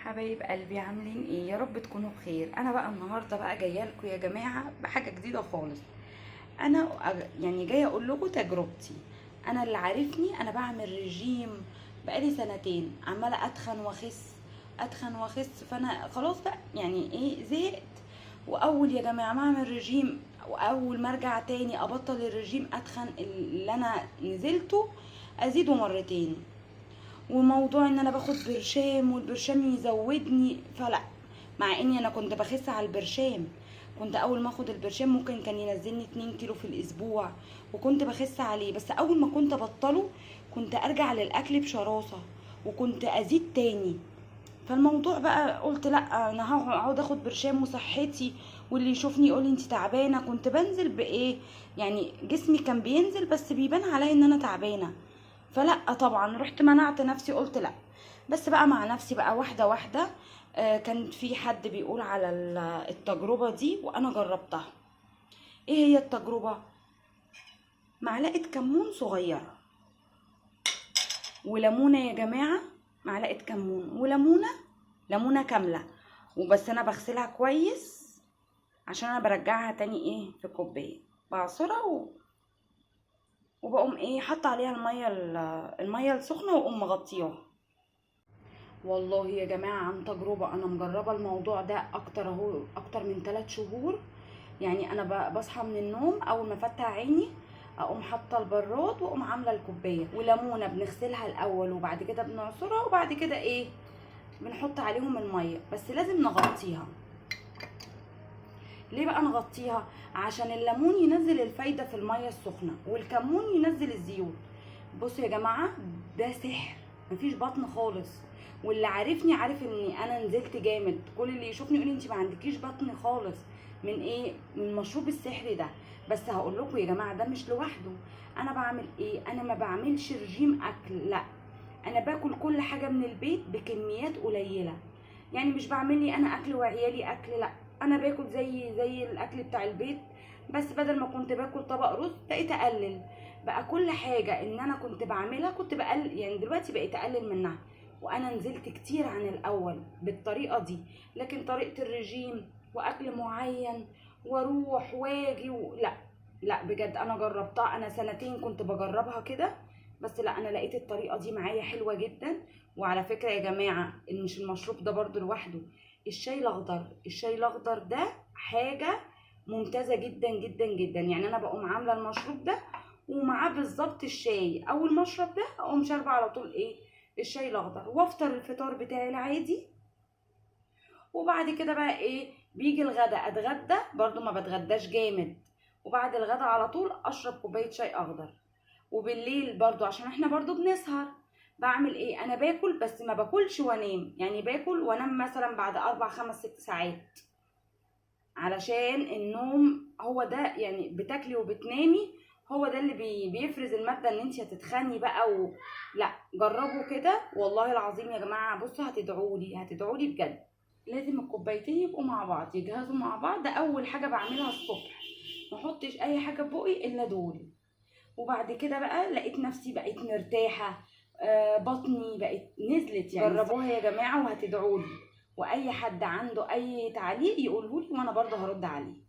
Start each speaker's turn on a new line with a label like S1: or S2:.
S1: حبايب قلبي عاملين ايه؟ يا رب تكونوا بخير. انا بقى النهارده بقى جايه لكم يا جماعه بحاجه جديده خالص. انا يعني جايه اقول لكم تجربتي. انا اللي عارفني انا بعمل رجيم بقالي سنتين، عماله اتخن واخس اتخن واخس، فانا خلاص بقى يعني ايه زهقت. واول يا جماعه ما اعمل رجيم واول ما ارجع تاني ابطل الرجيم اتخن، اللي انا نزلته ازيده مرتين. وموضوع ان انا باخد برشام والبرشام يزودني فلا، مع اني انا كنت بخس على البرشام. كنت اول ما اخد البرشام ممكن كان ينزلني 2 كيلو في الاسبوع وكنت بخس عليه، بس اول ما كنت بطله كنت ارجع للاكل بشراسة وكنت ازيد تاني. فالموضوع بقى قلت لا، انا هقعد اخد برشام وصحتي واللي يشوفني يقول لي انت تعبانه. كنت بنزل بايه يعني، جسمي كان بينزل بس بيبان عليا ان انا تعبانه. فلا طبعا رحت منعت نفسي، قلت لا. بس بقى مع نفسي بقى واحده واحده. كان في حد بيقول على التجربه دي وانا جربتها. ايه هي التجربه؟ معلقه كمون صغيره وليمونه يا جماعه، معلقه كمون وليمونه، ليمونه كامله. وبس انا بغسلها كويس عشان انا برجعها تاني ايه في كوبايه، بعصرها وبقوم ايه حاطه عليها الميه السخنه واقوم مغطياها. والله يا جماعه عن تجربه، انا مجربه الموضوع ده اكتر اهو، اكتر من 3 شهور. يعني انا بصحى من النوم اول ما افتح عيني اقوم حاطه البراد واقوم عامله الكوبايه وليمونه، بنغسلها الاول وبعد كده بنعصرها وبعد كده ايه بنحط عليهم الميه، بس لازم نغطيها. ليه بقى نغطيها؟ عشان الليمون ينزل الفايده في الميه السخنه والكمون ينزل الزيوت. بصوا يا جماعه، ده سحر، مفيش بطن خالص. واللي عارفني عارف اني انا نزلت جامد. كل اللي يشوفني يقول انت ما عندكيش بطن خالص من ايه، من المشروب السحري ده. بس هقول لكم يا جماعه ده مش لوحده. انا بعمل ايه؟ انا ما بعملش رجيم اكل، لا، انا باكل كل حاجه من البيت بكميات قليله. يعني مش بعمل لي انا اكل وعيالي اكل، لا، انا باكل زي الاكل بتاع البيت. بس بدل ما كنت باكل طبق رز بقيت اقلل. بقى كل حاجه ان انا كنت بعملها كنت بقلل، يعني دلوقتي بقيت اقلل منها. وانا نزلت كتير عن الاول بالطريقه دي. لكن طريقه الرجيم واكل معين واروح واجي لا، لا بجد انا جربتها، انا سنتين كنت بجربها كده. بس لا، انا لقيت الطريقه دي معايا حلوه جدا. وعلى فكره يا جماعه ان مش المشروب ده برضو لوحده، الشاي الاخضر، الشاي الاخضر ده حاجه ممتازه جدا جدا جدا. يعني انا بقوم عامله المشروب ده ومعاه بالظبط الشاي، اول ما اشرب ده اقوم شاربه على طول ايه الشاي الاخضر، وافطر الفطار بتاعي العادي. وبعد كده بقى ايه بيجي الغدا اتغدى، برضو ما بتغداش جامد. وبعد الغدا على طول اشرب كوبايه شاي اخضر. وبالليل برضو عشان احنا برضو بنسهر، بعمل ايه؟ انا باكل بس ما باكلش وانام، يعني باكل وانام مثلا بعد 4 5 6 ساعات. علشان النوم هو ده، يعني بتاكلي وبتنامي هو ده اللي بيفرز المادة ان انت هتتخني بقى لا، جربوا كده والله العظيم يا جماعة. بصوا هتدعولي هتدعولي بجد. لازم الكوبايتين يبقوا مع بعض، يجهزوا مع بعض. ده اول حاجة بعملها الصبح، ما احطش اي حاجة في بقي الا دول. وبعد كده بقى لقيت نفسي بقيت مرتاحة. بطني بقت نزلت. يعني جربوها يا جماعة وهتدعولي. واي حد عنده اي تعليق يقولهولي وانا برضه هرد عليه.